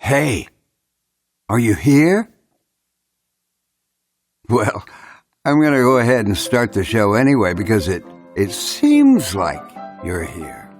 Hey, are you here? Well, I'm going to go ahead and start the show anyway because it seems like you're here.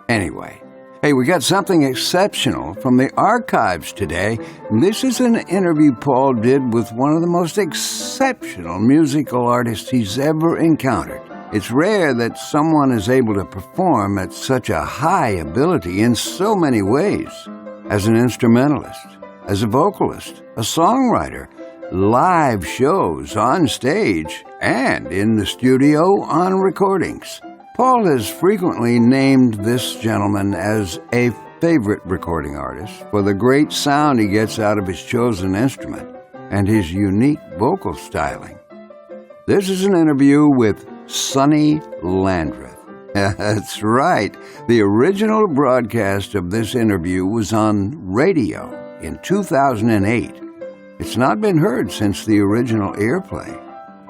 Anyway, hey, we got something exceptional from the archives today. This is an interview Paul did with one of the most exceptional musical artists he's ever encountered. It's rare that someone is able to perform at such a high ability in so many ways. As an instrumentalist, as a vocalist, a songwriter, live shows on stage, and in the studio on recordings. Paul has frequently named this gentleman as a favorite recording artist for the great sound he gets out of his chosen instrument and his unique vocal styling. This is an interview with Sonny Landreth. That's right. The original broadcast of this interview was on radio in 2008. It's not been heard since the original airplay.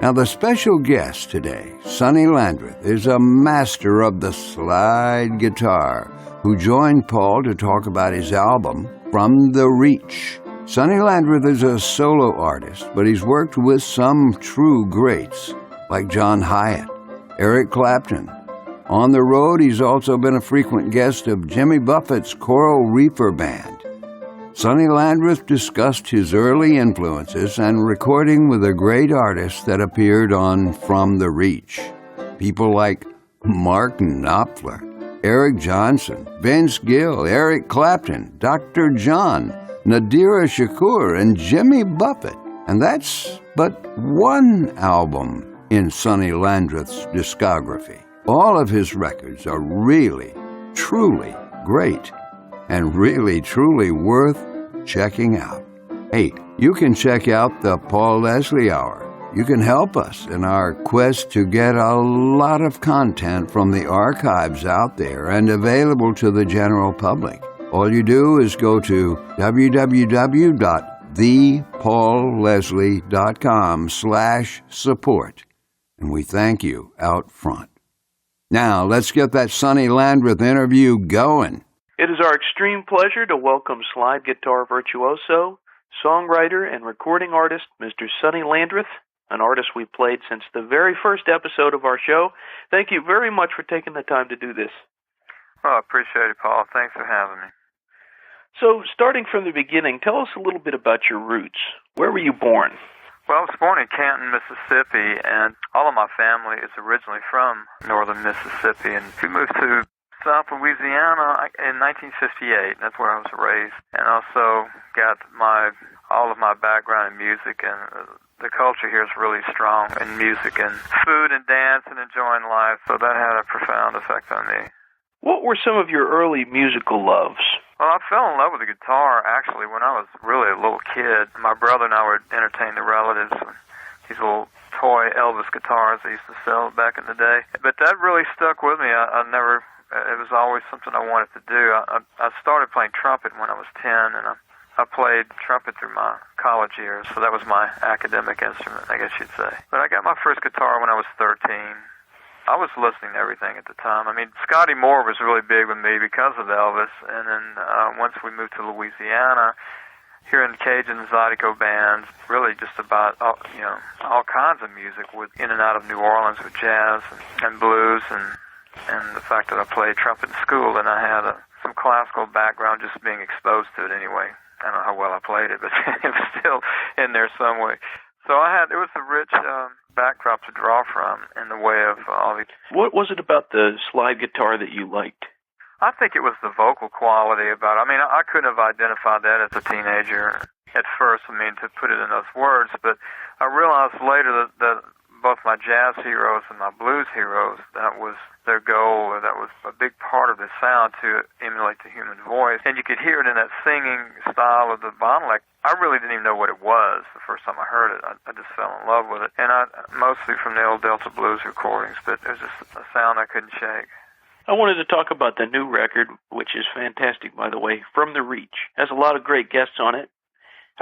Now, the special guest today, Sonny Landreth, is a master of the slide guitar who joined Paul to talk about his album, From the Reach. Sonny Landreth is a solo artist, but he's worked with some true greats like John Hiatt, Eric Clapton. On the road, he's also been a frequent guest of Jimmy Buffett's choral Reefer band. Sonny Landreth discussed his early influences and recording with a great artist that appeared on From the Reach. People like Mark Knopfler, Eric Johnson, Vince Gill, Eric Clapton, Dr. John, Nadira Shakur, and Jimmy Buffett. And that's but one album in Sonny Landreth's discography. All of his records are really, truly great and really, truly worth checking out. Hey, you can check out the Paul Leslie Hour. You can help us in our quest to get a lot of content from the archives out there and available to the general public. All you do is go to www.thepaulleslie.com/support, and we thank you out front. Now, let's get that Sonny Landreth interview going. It is our extreme pleasure to welcome slide guitar virtuoso, songwriter, and recording artist, Mr. Sonny Landreth, an artist we played since the very first episode of our show. Thank you very much for taking the time to do this. Oh, I appreciate it, Paul. Thanks for having me. So, starting from the beginning, tell us a little bit about your roots. Where were you born? Well, I was born in Canton, Mississippi, and all of my family is originally from northern Mississippi. And we moved to South Louisiana in 1958. That's where I was raised. And also got all of my background in music, and the culture here is really strong in music and food and dance and enjoying life. So that had a profound effect on me. What were some of your early musical loves? Well, I fell in love with the guitar, actually, when I was really a little kid. My brother and I would entertain the relatives with these little toy Elvis guitars they used to sell back in the day. But that really stuck with me. It was always something I wanted to do. I started playing trumpet when I was 10, and I played trumpet through my college years, so that was my academic instrument, I guess you'd say. But I got my first guitar when I was 13. I was listening to everything at the time. I mean, Scotty Moore was really big with me because of Elvis, and then once we moved to Louisiana, hearing Cajun Zydeco bands, really just about all kinds of music in and out of New Orleans with jazz and blues, and the fact that I played trumpet in school, and I had some classical background just being exposed to it anyway. I don't know how well I played it, but it was still in there some way. So it was a rich backdrop to draw from in the way of all these. What was it about the slide guitar that you liked? I think it was the vocal quality about it. I mean, I couldn't have identified that as a teenager at first, to put it in those words, but I realized later that both my jazz heroes and my blues heroes, that was their goal, or that was a big part of the sound, to emulate the human voice. And you could hear it in that singing style of the Bonlek. I really didn't even know what it was the first time I heard it. I just fell in love with it. And mostly from the old Delta Blues recordings, but it was just a sound I couldn't shake. I wanted to talk about the new record, which is fantastic, by the way, From the Reach. Has a lot of great guests on it.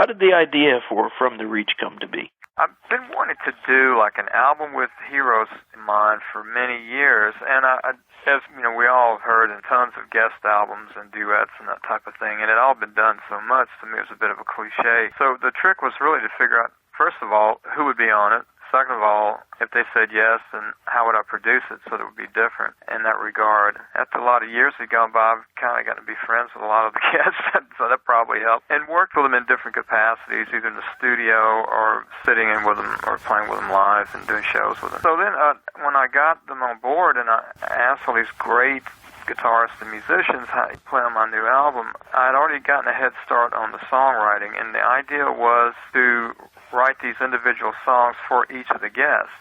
How did the idea for From the Reach come to be? I've been wanting to do like an album with heroes in mind for many years, and as you know, we all have heard in tons of guest albums and duets and that type of thing, and it all been done so much. To me, it was a bit of a cliche. So the trick was really to figure out, first of all, who would be on it. Second of all, if they said yes, then how would I produce it so that it would be different in that regard? After a lot of years had gone by, I've kind of gotten to be friends with a lot of the guests, so that probably helped. And worked with them in different capacities, either in the studio or sitting in with them or playing with them live and doing shows with them. So then when I got them on board and I asked all these great guitarists and musicians how to play on my new album, I had already gotten a head start on the songwriting, and the idea was to write these individual songs for each of the guests.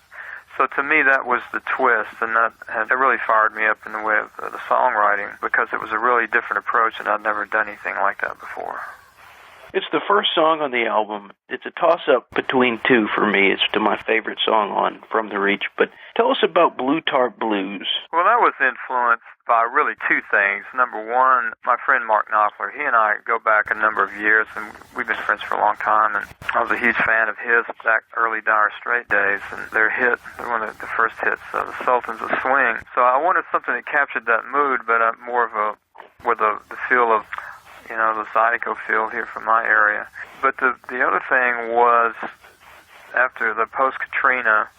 So to me, that was the twist, and that really fired me up in the way of the songwriting, because it was a really different approach, and I'd never done anything like that before. It's the first song on the album. It's a toss-up between two for me. It's to my favorite song on From the Reach. But tell us about Blue Tarp Blues. Well, that was influenced by really two things. Number one, my friend Mark Knopfler, he and I go back a number of years, and we've been friends for a long time, and I was a huge fan of his back early Dire Straits days, and their hit, one of the first hits, The Sultans of Swing. So I wanted something that captured that mood, but more of a, with the feel of, you know, the Zydeco feel here from my area. But the other thing was, after the post-Katrina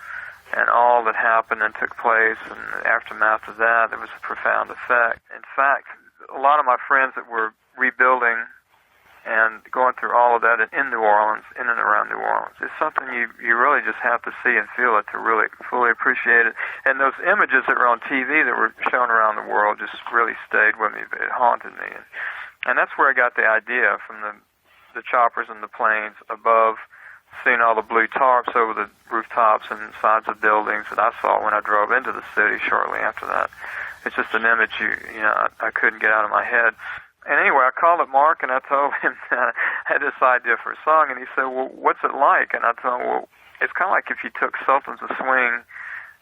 and all that happened and took place and the aftermath of that, there was a profound effect. In fact, a lot of my friends that were rebuilding and going through all of that in New Orleans, in and around New Orleans, it's something you really just have to see and feel it to really fully appreciate it. And those images that were on TV that were shown around the world just really stayed with me. It haunted me. And that's where I got the idea, from the choppers and the planes above, seeing all the blue tarps over the rooftops and sides of buildings that I saw when I drove into the city shortly after that. It's just an image I couldn't get out of my head. And anyway, I called up Mark and I told him that I had this idea for a song, and he said, well, what's it like? And I told him, well, it's kind of like if you took Sultans of Swing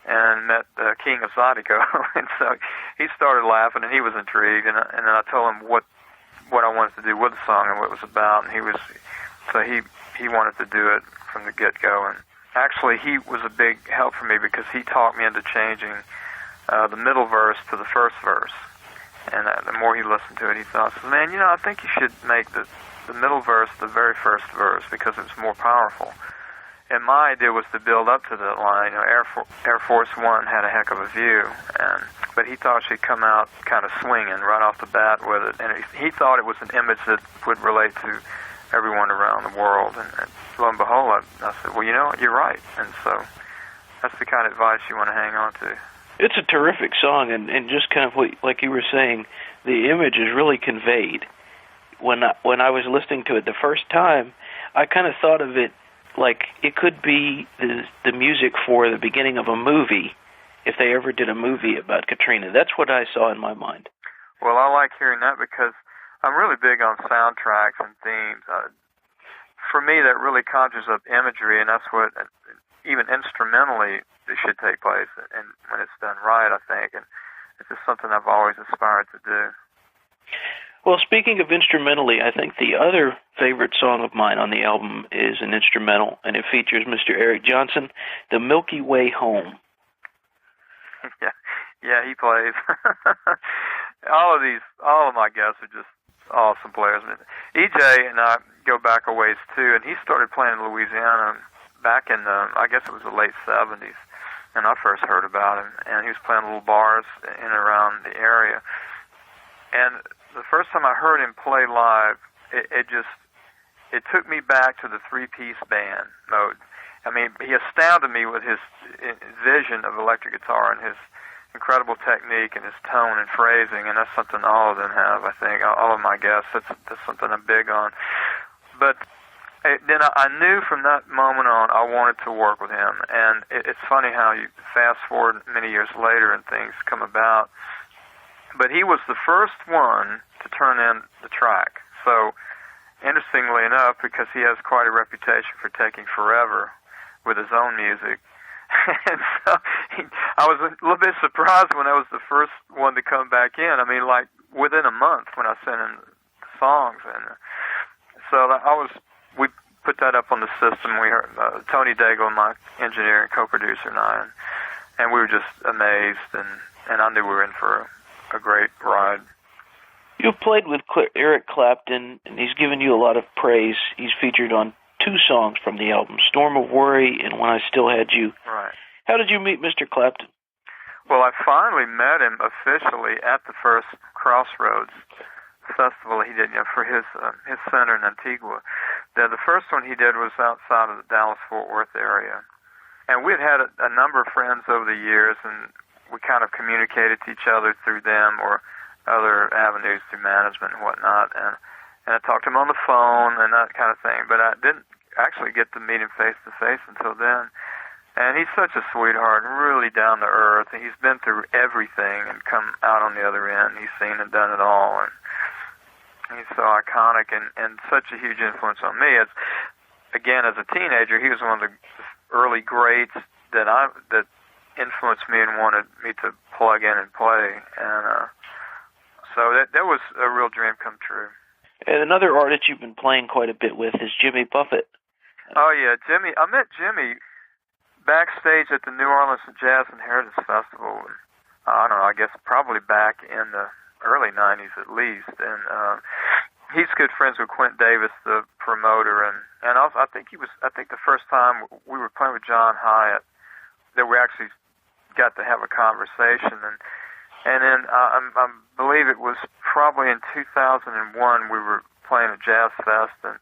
and met the King of Zydeco. And so he started laughing, and he was intrigued, and then I told him what I wanted to do with the song and what it was about, and he wanted to do it from the get-go. And actually, he was a big help for me because he talked me into changing the middle verse to the first verse. And the more he listened to it, he thought, man, I think you should make the middle verse the very first verse because it's more powerful. And my idea was to build up to that line. Air Force One had a heck of a view, but he thought she'd come out kind of swinging right off the bat with it. And he thought it was an image that would relate to everyone around the world. And lo and behold, I said, well, you're right. And so that's the kind of advice you want to hang on to. It's a terrific song, and just kind of like you were saying, the image is really conveyed. When I was listening to it the first time, I kind of thought of it like it could be the music for the beginning of a movie, if they ever did a movie about Katrina. That's what I saw in my mind. Well, I like hearing that because I'm really big on soundtracks and themes. For me, that really conjures up imagery, and that's what, even instrumentally, it should take place, and when it's done right, I think. And it's just something I've always aspired to do. Well, speaking of instrumentally, I think the other favorite song of mine on the album is an instrumental, and it features Mr. Eric Johnson, The Milky Way Home. Yeah, he plays. all of my guests are just awesome players. EJ and I go back a ways too, and he started playing in Louisiana back in I guess it was the late 70s, and I first heard about him, and he was playing little bars in and around the area. And the first time I heard him play live, it took me back to the three-piece band mode. I mean, he astounded me with his vision of electric guitar and his incredible technique and his tone and phrasing, and that's something all of them have, I think, all of my guests. That's something I'm big on. But then I knew from that moment on I wanted to work with him, and it's funny how you fast forward many years later and things come about. But he was the first one to turn in the track. So, interestingly enough, because he has quite a reputation for taking forever with his own music, and so I was a little bit surprised when I was the first one to come back in. I mean, like within a month when I sent in the songs, and so we put that up on the system. We heard Tony Daigle, my engineer and co-producer, and I, and we were just amazed, and I knew we were in for a great ride. You played with Eric Clapton, and he's given you a lot of praise. He's featured on 2 songs from the album, Storm of Worry and When I Still Had You. Right. How did you meet Mr. Clapton? Well, I finally met him officially at the first Crossroads festival he did, for his center in Antigua. The first one he did was outside of the Dallas-Fort Worth area. And we had a number of friends over the years, and we kind of communicated to each other through them or other avenues through management and whatnot. And I talked to him on the phone and that kind of thing, but I didn't actually get to meet him face-to-face until then. And he's such a sweetheart, really down to earth, and he's been through everything and come out on the other end. He's seen and done it all, and he's so iconic and such a huge influence on me. As a teenager, he was one of the early greats that influenced me and wanted me to plug in and play. And so that was a real dream come true. And another artist you've been playing quite a bit with is Jimmy Buffett. Oh, yeah, Jimmy. I met Jimmy backstage at the New Orleans Jazz and Heritage Festival. I don't know, I guess probably back in the early 90s at least. And he's good friends with Quint Davis, the promoter, and also I think the first time we were playing with John Hiatt that we actually got to have a conversation. And then I believe it was probably in 2001 we were playing a jazz fest, and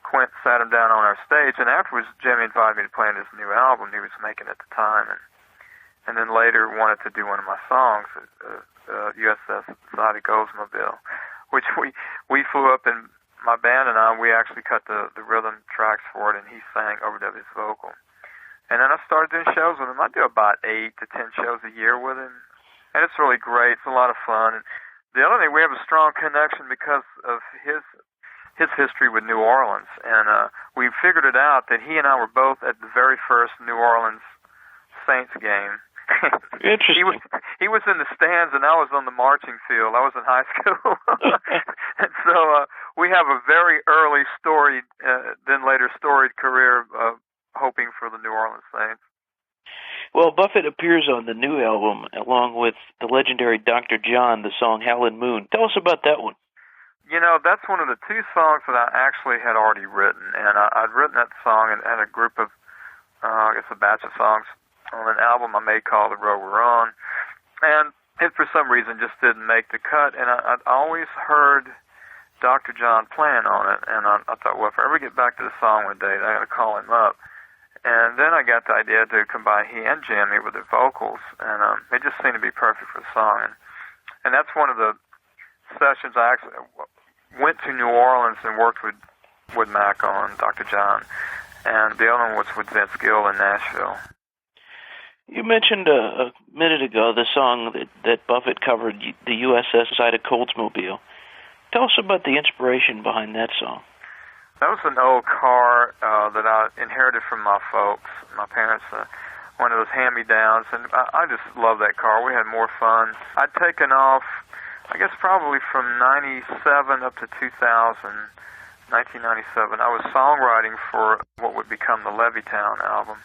Quint sat him down on our stage, and afterwards Jimmy invited me to play in his new album he was making at the time, and then later wanted to do one of my songs, USS Exotic Oldsmobile, which we flew up, and my band and we actually cut the rhythm tracks for it, and he sang, overdubbed his vocal. And then I started doing shows with him. I do about 8 to 10 shows a year with him, and it's really great. It's a lot of fun. And the other thing, we have a strong connection because of his history with New Orleans, and we figured it out that he and I were both at the very first New Orleans Saints game. Interesting. He was in the stands, and I was on the marching field. I was in high school. And so we have a very early storied, then later storied career hoping for the New Orleans Saints. Well, Buffett appears on the new album along with the legendary Dr. John, the song Howlin' Moon. Tell us about that one. That's one of the 2 songs that I actually had already written, and I'd written that song and had a group of, a batch of songs on an album I made called The Road We're On, and it for some reason just didn't make the cut, and I'd always heard Dr. John playing on it, and I thought, well, if I ever get back to the song one day, I got to call him up. And then I got the idea to combine he and Jimmy with their vocals, and it just seemed to be perfect for the song. And that's one of the sessions I actually went to New Orleans and worked with Mac on, Dr. John, and the other one was with Vince Gill in Nashville. You mentioned a minute ago the song that Buffett covered, the USS Exotic Oldsmobile. Tell us about the inspiration behind that song. That was an old car that I inherited from my folks, my parents, one of those hand-me-downs, and I just love that car. We had more fun. I'd taken off, I guess probably from 97 up to 1997. I was songwriting for what would become the Levittown album.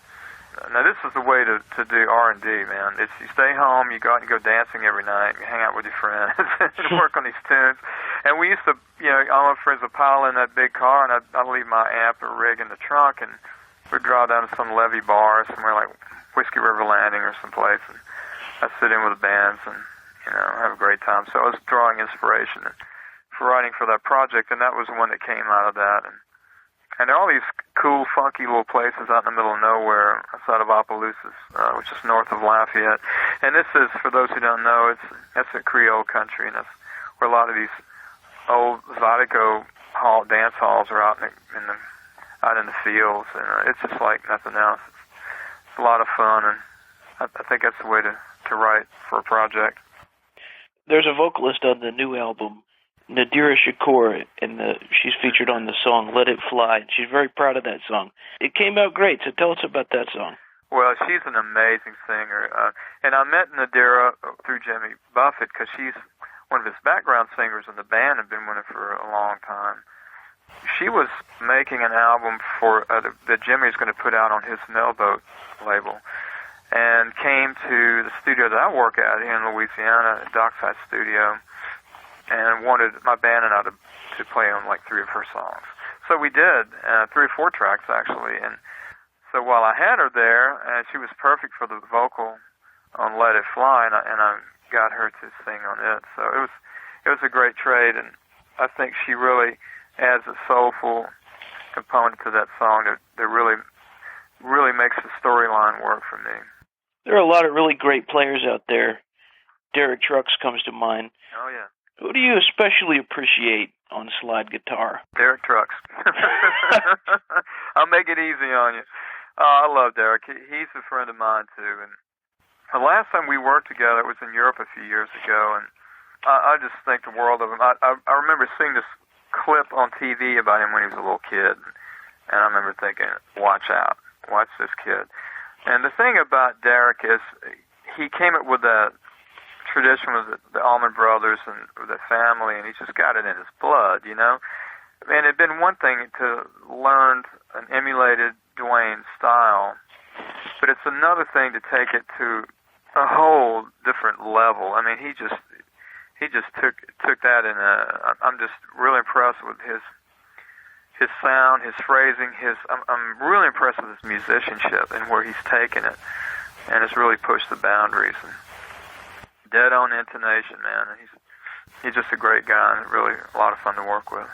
Now, this is the way to do R&D, man. It's you stay home, you go out and go dancing every night, you hang out with your friends, and work on these tunes. And we used to, all my friends would pile in that big car, and I'd leave my amp or rig in the trunk, and we'd drive down to some levee bar somewhere like Whiskey River Landing or someplace, and I'd sit in with the bands and, have a great time. So I was drawing inspiration for writing for that project, and that was the one that came out of that. And there are all these cool, funky little places out in the middle of nowhere outside of Opelousas, which is north of Lafayette. And this is, for those who don't know, that's a Creole country, and that's where a lot of these old Zydeco dance halls are out in the fields, and it's just like nothing else. It's a lot of fun, and I think that's the way to write for a project. There's a vocalist on the new album, Nadira Shakur, and she's featured on the song Let It Fly. She's very proud of that song. It came out great, so tell us about that song. Well, she's an amazing singer, and I met Nadira through Jimmy Buffett because she's one of his background singers in the band and been with him for a long time. she was making an album for that Jimmy's going to put out on his Mailboat label, and came to the studio that I work at here in Louisiana, Dockside Studio, and wanted my band and I to play on like 3 of her songs. So we did, 3 or 4 tracks actually, and so while I had her there, and she was perfect for the vocal on Let It Fly, and I got her to sing on it. So it was a great trade, and I think she really adds a soulful component to that song that really makes the storyline work for me. There are a lot of really great players out there. Derek Trucks comes to mind. Oh, yeah. Who do you especially appreciate on slide guitar? Derek Trucks. I'll make it easy on you. I love Derek. He's a friend of mine, too. And the last time we worked together was in Europe a few years ago, and I just think the world of him. I remember seeing this clip on TV about him when he was a little kid, and I remember thinking, watch out. Watch this kid. And the thing about Derek is he came up with that tradition with the Allman Brothers and the family, and he just got it in his blood, you know. And it'd been one thing to learn an emulated Duane style, but it's another thing to take it to a whole different level. I mean, he just took that in I'm just really impressed with his sound, his phrasing, I'm really impressed with his musicianship and where he's taken it, and it's really pushed the boundaries. And dead on intonation, man. And he's just a great guy and really a lot of fun to work with.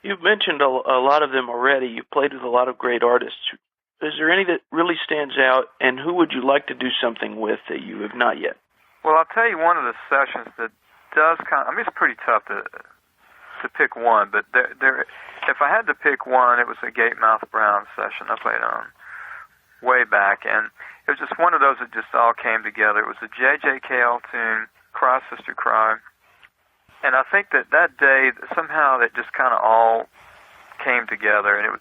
You've mentioned a lot of them already. You've played with a lot of great artists. Is there any that really stands out, and who would you like to do something with that you have not yet? Well, I'll tell you one of the sessions that does it's pretty tough to pick one, but there if I had to pick one, it was a Gatemouth Brown session I played on way back, and it was just one of those that just all came together. It was a JJKL tune, Cry Sister Cry, and I think that day, somehow that just kind of all came together, and it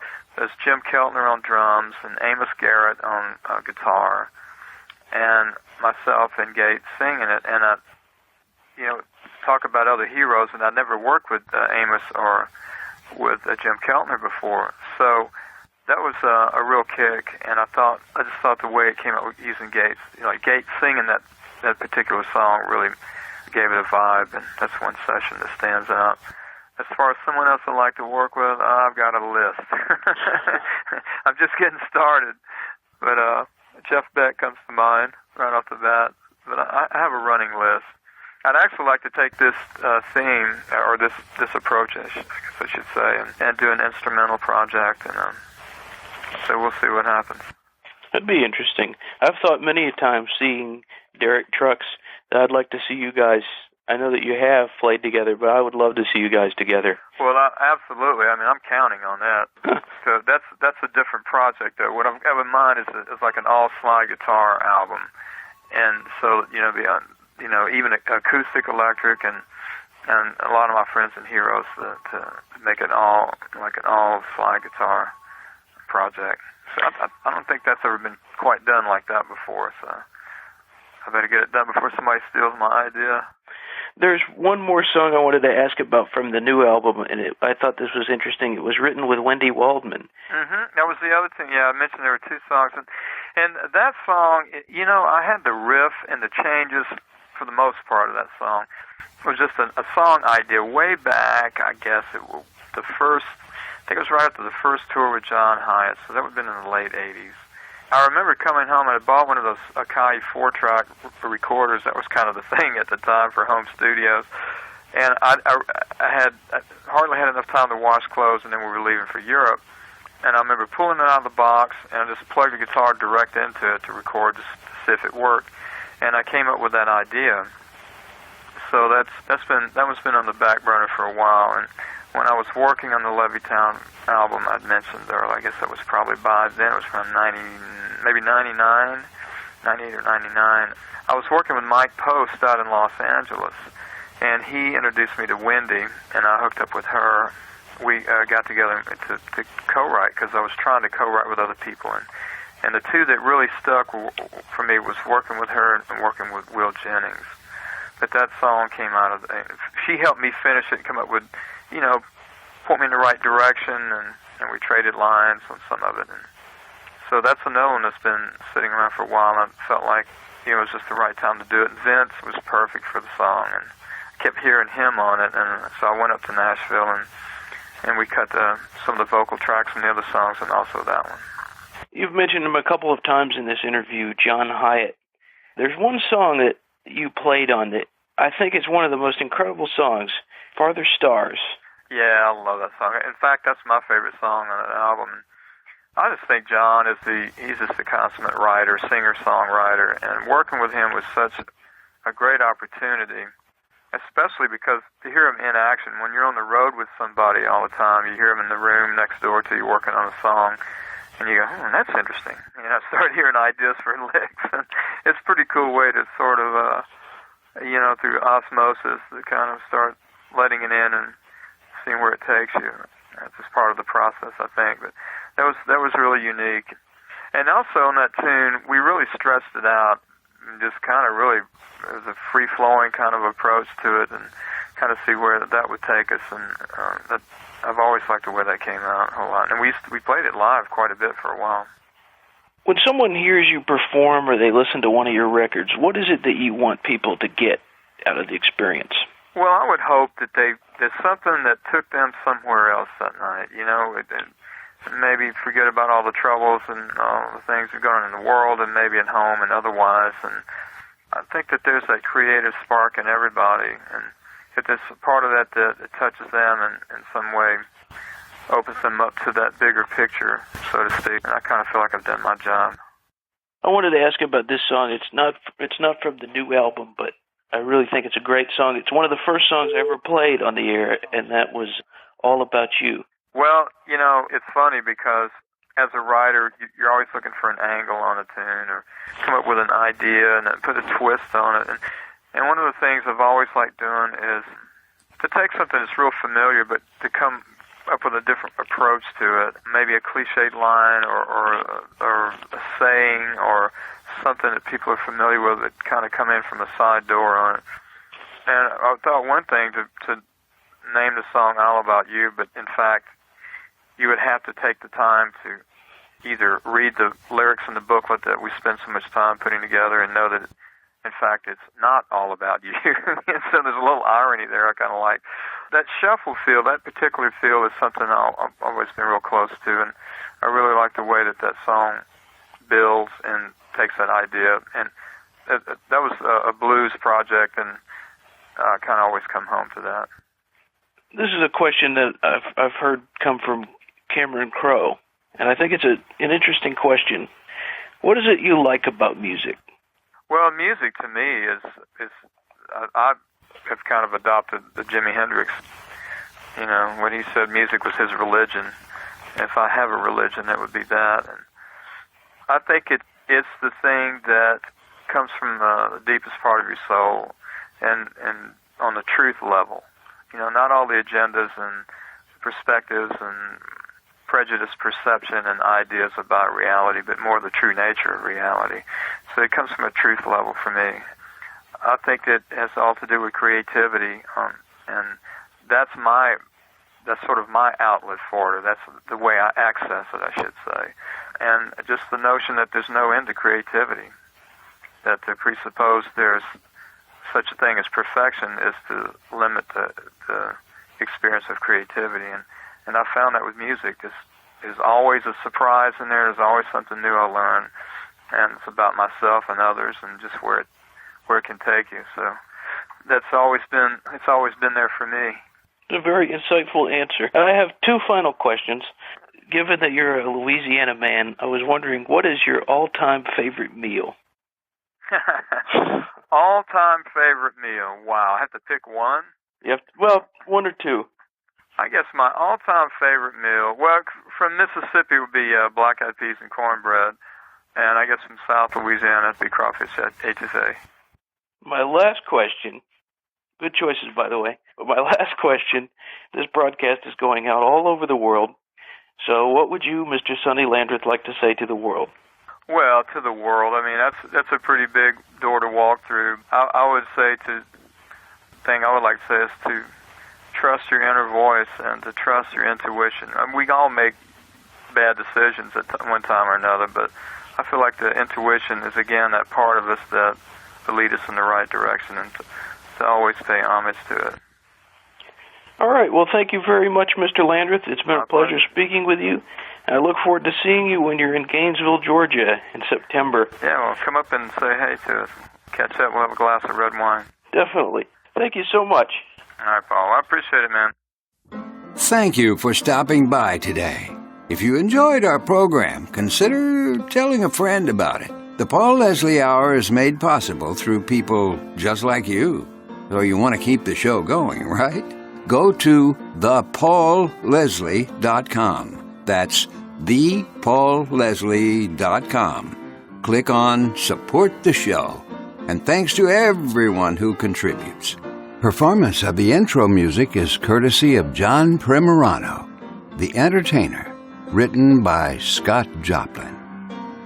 was Jim Keltner on drums, and Amos Garrett on guitar, and myself and Gates singing it, and talk about other heroes, and I never worked with Amos or with Jim Keltner before, so that was a real kick, and I just thought the way it came out with using Gates, Gates singing that particular song really gave it a vibe, and that's one session that stands out. As far as someone else I'd like to work with, I've got a list. I'm just getting started, but Jeff Beck comes to mind right off the bat, but I have a running list. I'd actually like to take this theme, or this approach, I guess I should say, and do an instrumental project, and so we'll see what happens. That'd be interesting. I've thought many a time, seeing Derek Trucks, that I'd like to see you guys. I know that you have played together, but I would love to see you guys together. Well, absolutely. I mean, I'm counting on that. So that's a different project, though. What I have in mind is like an all-slide guitar album, and so even acoustic, electric, and a lot of my friends and heroes to make it all like an all-slide guitar project. So I don't think that's ever been quite done like that before, so I better get it done before somebody steals my idea. There's one more song I wanted to ask about from the new album, and I thought this was interesting. It was written with Wendy Waldman. Mm-hmm. That was the other thing. Yeah, I mentioned there were 2 songs, and that song, I had the riff and the changes for the most part of that song. It was just a song idea way back, I guess. I think it was right after the first tour with John Hiatt, so that would have been in the late 80s. I remember coming home, and I bought one of those Akai 4-track recorders. That was kind of the thing at the time for home studios. And I hardly had enough time to wash clothes, and then we were leaving for Europe. And I remember pulling it out of the box, and I just plugged the guitar direct into it to record, just to see if it worked. And I came up with that idea. So that was been on the back burner for a while. And when I was working on the Levittown album I'd mentioned earlier, I guess that was probably by then, it was around 98 or 99. I was working with Mike Post out in Los Angeles, and he introduced me to Wendy, and I hooked up with her. We got together to co-write, because I was trying to co-write with other people, and the 2 that really stuck for me was working with her and working with Will Jennings. But that song came out of she helped me finish it and come up with, point me in the right direction, and we traded lines on some of it. And so that's another one that's been sitting around for a while, and I felt like it was just the right time to do it. And Vince was perfect for the song, and I kept hearing him on it, and so I went up to Nashville, and we cut some of the vocal tracks from the other songs, and also that one. You've mentioned him a couple of times in this interview, John Hiatt. There's one song that you played on that I think is one of the most incredible songs, Farther Stars. Yeah, I love that song. In fact, that's my favorite song on that album. I just think John he's just a consummate writer, singer-songwriter, and working with him was such a great opportunity, especially because to hear him in action, when you're on the road with somebody all the time, you hear him in the room next door to you working on a song, and you go, that's interesting. And I start hearing ideas for licks, and it's a pretty cool way to sort of, through osmosis, to kind of start letting it in and seeing where it takes you. That's just part of the process, I think. But that was really unique. And also on that tune, we really stressed it out, and just kind of really, it was a free-flowing kind of approach to it, and kind of see where that would take us. And that I've always liked the way that came out a whole lot. And we played it live quite a bit for a while. When someone hears you perform or they listen to one of your records, what is it that you want people to get out of the experience? Well, I would hope that there's something that took them somewhere else that night, and maybe forget about all the troubles and all the things that are going on in the world and maybe at home and otherwise. And I think that there's that creative spark in everybody, and if there's a part of that it touches them and in some way opens them up to that bigger picture, so to speak. And I kind of feel like I've done my job. I wanted to ask about this song. It's not from the new album, but I really think it's a great song. It's one of the first songs I ever played on the air, and that was All About You. Well, it's funny because as a writer, you're always looking for an angle on a tune or come up with an idea and then put a twist on it. And one of the things I've always liked doing is to take something that's real familiar, but to come up with a different approach to it, maybe a cliched line or a saying or something that people are familiar with that kind of come in from a side door on it. And I thought one thing to name the song All About You, but in fact, you would have to take the time to either read the lyrics in the booklet that we spend so much time putting together and know that, in fact, it's not all about you. And so there's a little irony there I kind of like. That shuffle feel, that particular feel is something I've always been real close to, and I really like the way that song builds and takes that idea. And that was a blues project, and I kind of always come home to that. This is a question that I've heard come from Cameron Crowe, and I think it's an interesting question. What is it you like about music? Well, music to me is I have kind of adopted the Jimi Hendrix, when he said music was his religion. If I have a religion, it would be that. And I think it's the thing that comes from the deepest part of your soul and on the truth level. Not all the agendas and perspectives and prejudiced perception and ideas about reality, but more the true nature of reality. So it comes from a truth level for me. I think it has all to do with creativity, and that's sort of my outlet for it. That's the way I access it, I should say. And just the notion that there's no end to creativity, that to presuppose there's such a thing as perfection is to limit the experience of creativity. And I found that with music. There's always a surprise in there. There's always something new I learn. And it's about myself and others and just where it can take you. So it's always been there for me. A very insightful answer. I have two final questions. Given that you're a Louisiana man, I was wondering, what is your all-time favorite meal? All-time favorite meal. Wow, I have to pick one? One or two. I guess my all-time favorite meal, from Mississippi would be black-eyed peas and cornbread, and I guess from South Louisiana it'd be crawfish etouffee. My last question, good choices by the way, but my last question, this broadcast is going out all over the world, so what would you, Mr. Sonny Landreth, like to say to the world? Well, to the world, I mean, that's a pretty big door to walk through. I would say thing I would like to say is to trust your inner voice and to trust your intuition. We all make bad decisions at one time or another, but I feel like the intuition is, again, that part of us that will lead us in the right direction, and to always pay homage to it. All right. Well, thank you very much, Mr. Landreth. It's been a pleasure speaking with you, and I look forward to seeing you when you're in Gainesville, Georgia in September. Yeah, well, come up and say hey to us. Catch up. We'll have a glass of red wine. Definitely. Thank you so much. All right, Paul. I appreciate it, man. Thank you for stopping by today. If you enjoyed our program, consider telling a friend about it. The Paul Leslie Hour is made possible through people just like you. So you want to keep the show going, right? Go to thepaulleslie.com. That's thepaulleslie.com. Click on Support the Show. And thanks to everyone who contributes. Performance of the intro music is courtesy of John Primorano, The Entertainer, written by Scott Joplin.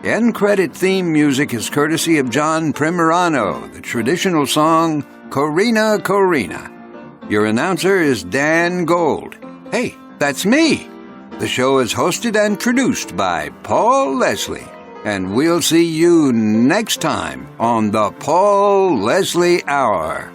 End credit theme music is courtesy of John Primorano, the traditional song Corina Corina. Your announcer is Dan Gold. Hey, that's me. The show is hosted and produced by Paul Leslie. And we'll see you next time on the Paul Leslie Hour.